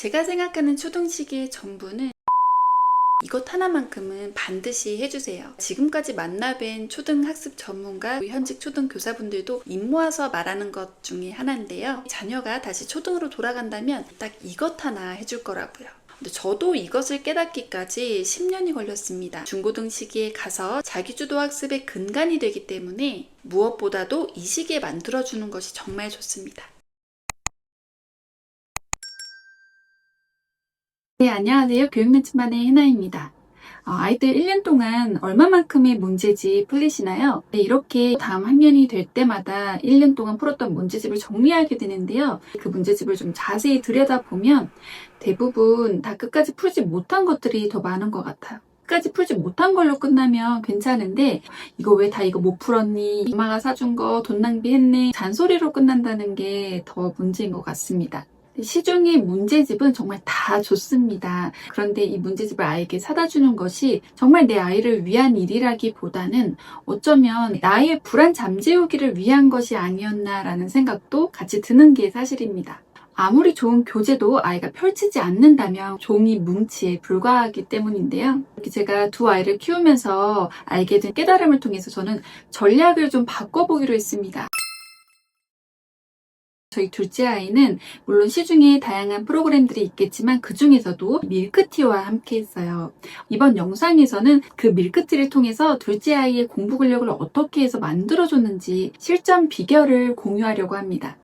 제가 생각하는 초등 시기의 전부는 이것 하나만큼은 반드시 해주세요. 지금까지 만나뵌 초등학습 전문가, 현직 초등교사분들도 입 모아서 말하는 것 중에 하나인데요. 자녀가 다시 초등으로 돌아간다면 딱 이것 하나 해줄 거라고요. 근데 저도 이것을 깨닫기까지 10년이 걸렸습니다. 중고등 시기에 가서 자기주도 학습의 근간이 되기 때문에 무엇보다도 이 시기에 만들어주는 것이 정말 좋습니다. 네, 안녕하세요. 교육렌치만의 해나입니다. 아이들 1년 동안 얼마만큼의 문제집 풀리시나요? 네, 이렇게 다음 학년이 될 때마다 1년 동안 풀었던 문제집을 정리하게 되는데요. 그 문제집을 좀 자세히 들여다보면 대부분 다 끝까지 풀지 못한 것들이 더 많은 것 같아요. 끝까지 풀지 못한 걸로 끝나면 괜찮은데 이거 왜 다 이거 못 풀었니? 엄마가 사준 거 돈 낭비했네? 잔소리로 끝난다는 게 더 문제인 것 같습니다. 시중의 문제집은 정말 다 좋습니다. 그런데 이 문제집을 아이에게 사다 주는 것이 정말 내 아이를 위한 일이라기보다는 어쩌면 나의 불안 잠재우기를 위한 것이 아니었나라는 생각도 같이 드는 게 사실입니다. 아무리 좋은 교재도 아이가 펼치지 않는다면 종이 뭉치에 불과하기 때문인데요. 이렇게 제가 두 아이를 키우면서 알게 된 깨달음을 통해서 저는 전략을 좀 바꿔보기로 했습니다. 저희 둘째 아이는 물론 시중에 다양한 프로그램들이 있겠지만 그 중에서도 밀크티와 함께 했어요. 이번 영상에서는 그 밀크티를 통해서 둘째 아이의 공부 근력을 어떻게 해서 만들어줬는지 실전 비결을 공유하려고 합니다.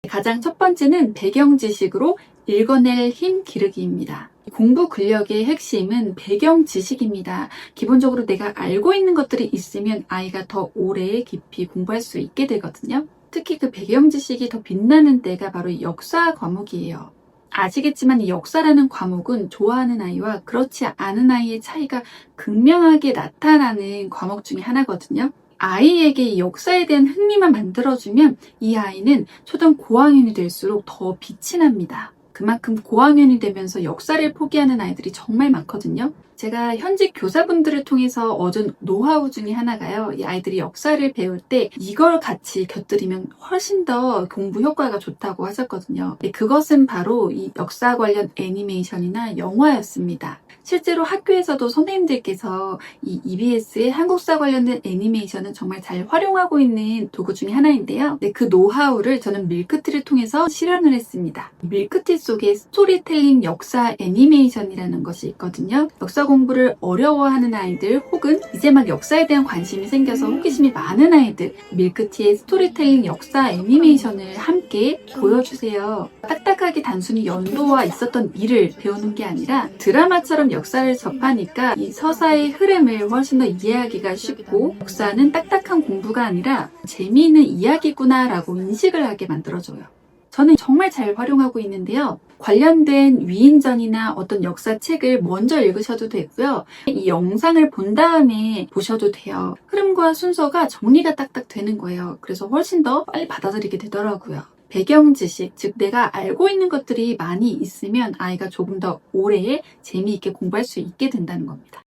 가장 첫 번째는 배경 지식으로 읽어낼 힘 기르기입니다. 공부 근력의 핵심은 배경 지식입니다. 기본적으로 내가 알고 있는 것들이 있으면 아이가 더 오래 깊이 공부할 수 있게 되거든요. 특히 그 배경 지식이 더 빛나는 때가 바로 역사 과목이에요. 아시겠지만 이 역사라는 과목은 좋아하는 아이와 그렇지 않은 아이의 차이가 극명하게 나타나는 과목 중에 하나거든요. 아이에게 이 역사에 대한 흥미만 만들어주면 이 아이는 초등 고학년이 될수록 더 빛이 납니다. 그만큼 고학년이 되면서 역사를 포기하는 아이들이 정말 많거든요. 제가 현직 교사분들을 통해서 얻은 노하우 중에 하나가요. 이 아이들이 역사를 배울 때 이걸 같이 곁들이면 훨씬 더 공부 효과가 좋다고 하셨거든요. 그것은 바로 이 역사 관련 애니메이션이나 영화였습니다. 실제로 학교에서도 선생님들께서 이 EBS의 한국사 관련된 애니메이션은 정말 잘 활용하고 있는 도구 중에 하나인데요. 그 노하우를 저는 밀크티를 통해서 실현을 했습니다. 밀크티 속에 스토리텔링 역사 애니메이션이라는 것이 있거든요. 역사 공부를 어려워하는 아이들 혹은 이제 막 역사에 대한 관심이 생겨서 호기심이 많은 아이들, 밀크티의 스토리텔링 역사 애니메이션을 함께 보여주세요. 딱딱하게 단순히 연도와 있었던 일을 배우는 게 아니라 드라마처럼 역사를 접하니까 이 서사의 흐름을 훨씬 더 이해하기가 쉽고 역사는 딱딱한 공부가 아니라 재미있는 이야기구나 라고 인식을 하게 만들어줘요. 저는 정말 잘 활용하고 있는데요. 관련된 위인전이나 어떤 역사책을 먼저 읽으셔도 되고요. 이 영상을 본 다음에 보셔도 돼요. 흐름과 순서가 정리가 딱딱 되는 거예요. 그래서 훨씬 더 빨리 받아들이게 되더라고요. 배경 지식, 즉 내가 알고 있는 것들이 많이 있으면 아이가 조금 더 오래 재미있게 공부할 수 있게 된다는 겁니다.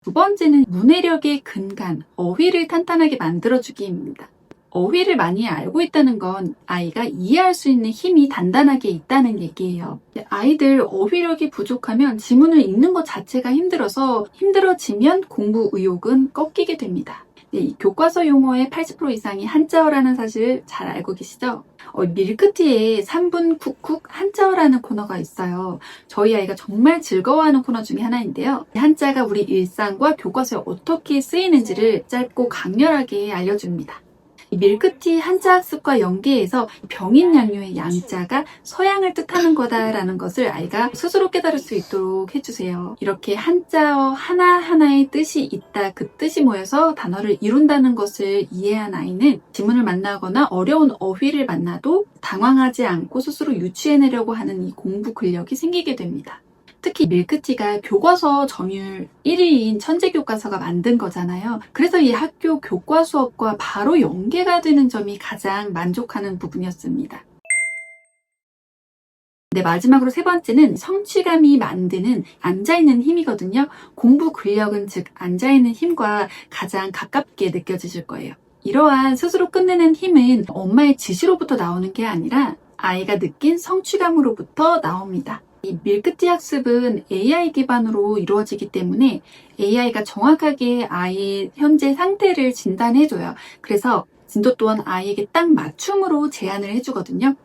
두 번째는 문해력의 근간, 어휘를 탄탄하게 만들어주기입니다. 어휘를 많이 알고 있다는 건 아이가 이해할 수 있는 힘이 단단하게 있다는 얘기예요. 아이들 어휘력이 부족하면 지문을 읽는 것 자체가 힘들어지면 공부 의욕은 꺾이게 됩니다. 이 교과서 용어의 80% 이상이 한자어라는 사실 잘 알고 계시죠? 밀크티에 3분 쿡쿡 한자어라는 코너가 있어요. 저희 아이가 정말 즐거워하는 코너 중에 하나인데요. 한자가 우리 일상과 교과서에 어떻게 쓰이는지를 짧고 강렬하게 알려줍니다. 밀크티 한자 학습과 연계해서 병인양요의 양자가 서양을 뜻하는 거다라는 것을 아이가 스스로 깨달을 수 있도록 해주세요. 이렇게 한자어 하나하나의 뜻이 있다, 그 뜻이 모여서 단어를 이룬다는 것을 이해한 아이는 지문을 만나거나 어려운 어휘를 만나도 당황하지 않고 스스로 유추해내려고 하는 이 공부 근력이 생기게 됩니다. 특히 밀크티가 교과서 점유율 1위인 천재교과서가 만든 거잖아요. 그래서 이 학교 교과 수업과 바로 연계가 되는 점이 가장 만족하는 부분이었습니다. 네, 마지막으로 세 번째는 성취감이 만드는 앉아있는 힘이거든요. 공부 근력은 즉 앉아있는 힘과 가장 가깝게 느껴지실 거예요. 이러한 스스로 끝내는 힘은 엄마의 지시로부터 나오는 게 아니라 아이가 느낀 성취감으로부터 나옵니다. 이 밀크티 학습은 AI 기반으로 이루어지기 때문에 AI가 정확하게 아이의 현재 상태를 진단해줘요. 그래서 진도 또한 아이에게 딱 맞춤으로 제안을 해주거든요.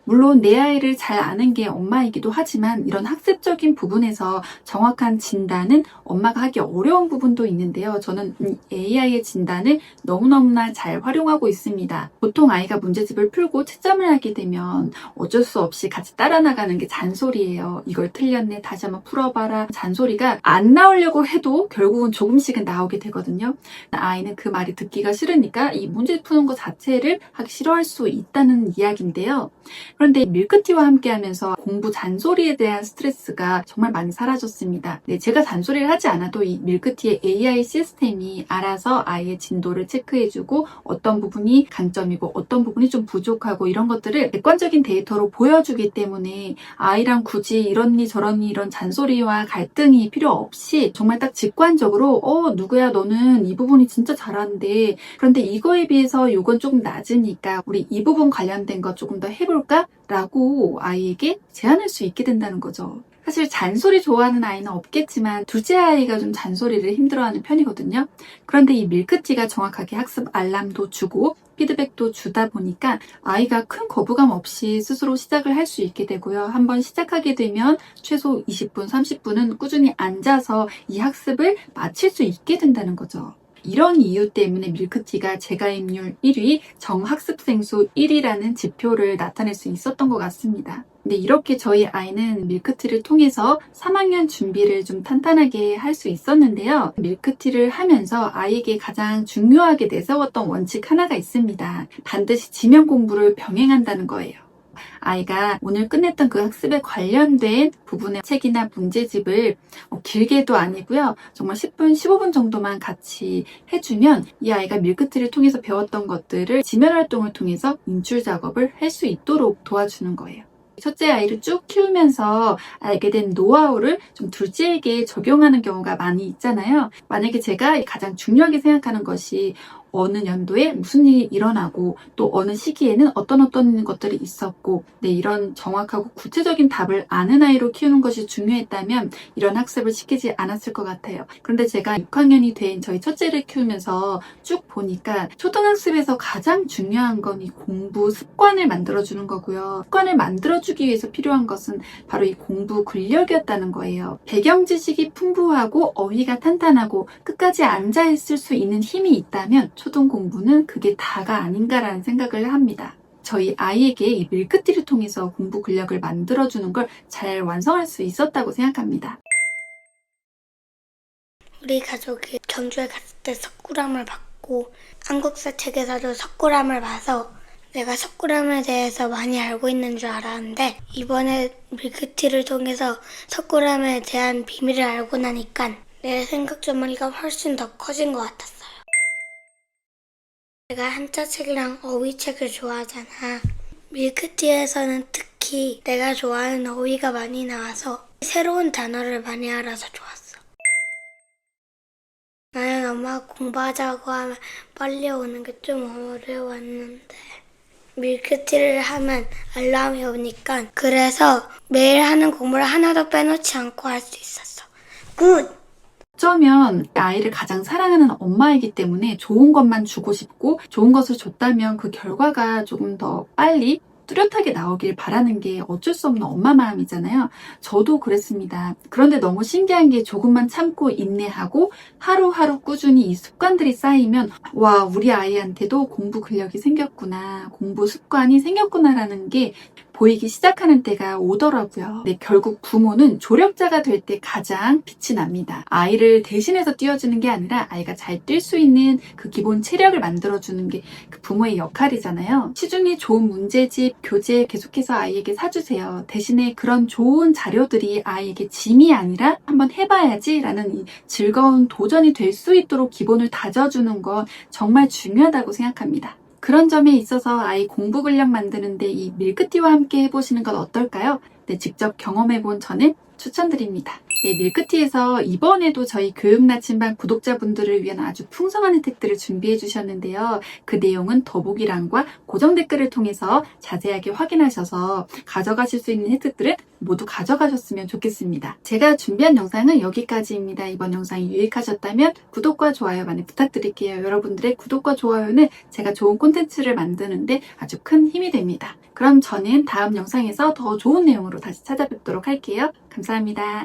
물론 내 아이를 잘 아는 게 엄마이기도 하지만 이런 학습적인 부분에서 정확한 진단은 엄마가 하기 어려운 부분도 있는데요. 저는 AI의 진단을 너무너무나 잘 활용하고 있습니다. 보통 아이가 문제집을 풀고 채점을 하게 되면 어쩔 수 없이 같이 따라 나가는 게 잔소리예요. 이걸 틀렸네, 다시 한번 풀어봐라. 잔소리가 안 나오려고 해도 결국은 조금씩은 나오게 되거든요. 아이는 그 말이 듣기가 싫으니까 이 문제 푸는 것 자체를 하기 싫어할 수 있다는 이야기인데요. 그런데 밀크티와 함께 하면서 공부 잔소리에 대한 스트레스가 정말 많이 사라졌습니다. 네, 제가 잔소리를 하지 않아도 이 밀크티의 AI 시스템이 알아서 아이의 진도를 체크해주고 어떤 부분이 강점이고 어떤 부분이 좀 부족하고 이런 것들을 객관적인 데이터로 보여주기 때문에 아이랑 굳이 이러니 저러니 이런 잔소리와 갈등이 필요 없이 정말 딱 직관적으로 누구야 너는 이 부분이 진짜 잘하는데 그런데 이거에 비해서 이건 조금 낮으니까 우리 이 부분 관련된 거 조금 더 해볼까? 라고 아이에게 제안할 수 있게 된다는 거죠. 사실 잔소리 좋아하는 아이는 없겠지만 둘째 아이가 좀 잔소리를 힘들어하는 편이거든요. 그런데 이 밀크티가 정확하게 학습 알람도 주고 피드백도 주다 보니까 아이가 큰 거부감 없이 스스로 시작을 할 수 있게 되고요. 한번 시작하게 되면 최소 20분, 30분은 꾸준히 앉아서 이 학습을 마칠 수 있게 된다는 거죠. 이런 이유 때문에 밀크티가 재가입률 1위, 정학습생 수 1위라는 지표를 나타낼 수 있었던 것 같습니다. 근데 이렇게 저희 아이는 밀크티를 통해서 3학년 준비를 좀 탄탄하게 할 수 있었는데요. 밀크티를 하면서 아이에게 가장 중요하게 내세웠던 원칙 하나가 있습니다. 반드시 지면 공부를 병행한다는 거예요. 아이가 오늘 끝냈던 그 학습에 관련된 부분의 책이나 문제집을 길게도 아니고요. 정말 10분, 15분 정도만 같이 해주면 이 아이가 밀크티를 통해서 배웠던 것들을 지면 활동을 통해서 인출 작업을 할 수 있도록 도와주는 거예요. 첫째 아이를 쭉 키우면서 알게 된 노하우를 좀 둘째에게 적용하는 경우가 많이 있잖아요. 만약에 제가 가장 중요하게 생각하는 것이 어느 연도에 무슨 일이 일어나고 또 어느 시기에는 어떤 것들이 있었고 이런 정확하고 구체적인 답을 아는 아이로 키우는 것이 중요했다면 이런 학습을 시키지 않았을 것 같아요. 그런데 제가 6학년이 된 저희 첫째를 키우면서 쭉 보니까 초등학습에서 가장 중요한 건 이 공부 습관을 만들어주는 거고요. 습관을 만들어주기 위해서 필요한 것은 바로 이 공부 근력이었다는 거예요. 배경 지식이 풍부하고 어휘가 탄탄하고 끝까지 앉아있을 수 있는 힘이 있다면 초등 공부는 그게 다가 아닌가라는 생각을 합니다. 저희 아이에게 이 밀크티를 통해서 공부 근력을 만들어주는 걸 잘 완성할 수 있었다고 생각합니다. 우리 가족이 경주에 갔을 때 석굴암을 봤고 한국사 책에서도 석굴암을 봐서 내가 석굴암에 대해서 많이 알고 있는 줄 알았는데 이번에 밀크티를 통해서 석굴암에 대한 비밀을 알고 나니까 내 생각 주머니가 훨씬 더 커진 것 같았어요. 내가 한자책이랑 어휘책을 좋아하잖아. 밀크티에서는 특히 내가 좋아하는 어휘가 많이 나와서 새로운 단어를 많이 알아서 좋았어. 나는 엄마가 공부하자고 하면 빨리 오는 게 좀 어려웠는데 밀크티를 하면 알람이 오니까 그래서 매일 하는 공부를 하나도 빼놓지 않고 할 수 있었어. 굿! 어쩌면 아이를 가장 사랑하는 엄마이기 때문에 좋은 것만 주고 싶고 좋은 것을 줬다면 그 결과가 조금 더 빨리 뚜렷하게 나오길 바라는 게 어쩔 수 없는 엄마 마음이잖아요. 저도 그랬습니다. 그런데 너무 신기한 게 조금만 참고 인내하고 하루하루 꾸준히 이 습관들이 쌓이면 와, 우리 아이한테도 공부 근력이 생겼구나, 공부 습관이 생겼구나라는 게 보이기 시작하는 때가 오더라고요. 근데 결국 부모는 조력자가 될 때 가장 빛이 납니다. 아이를 대신해서 띄워주는 게 아니라 아이가 잘 뛸 수 있는 그 기본 체력을 만들어주는 게 그 부모의 역할이잖아요. 시중에 좋은 문제집, 교재 계속해서 아이에게 사주세요. 대신에 그런 좋은 자료들이 아이에게 짐이 아니라 한번 해봐야지 라는 이 즐거운 도전이 될 수 있도록 기본을 다져주는 건 정말 중요하다고 생각합니다. 그런 점에 있어서 아이 공부 근력 만드는데 이 밀크티와 함께 해보시는 건 어떨까요? 직접 경험해본 저는 추천드립니다. 네, 밀크티에서 이번에도 저희 교육나침반 구독자분들을 위한 아주 풍성한 혜택들을 준비해 주셨는데요. 그 내용은 더보기란과 고정 댓글을 통해서 자세하게 확인하셔서 가져가실 수 있는 혜택들은 모두 가져가셨으면 좋겠습니다. 제가 준비한 영상은 여기까지입니다. 이번 영상이 유익하셨다면 구독과 좋아요 많이 부탁드릴게요. 여러분들의 구독과 좋아요는 제가 좋은 콘텐츠를 만드는데 아주 큰 힘이 됩니다. 그럼 저는 다음 영상에서 더 좋은 내용으로 다시 찾아뵙도록 할게요. 감사합니다.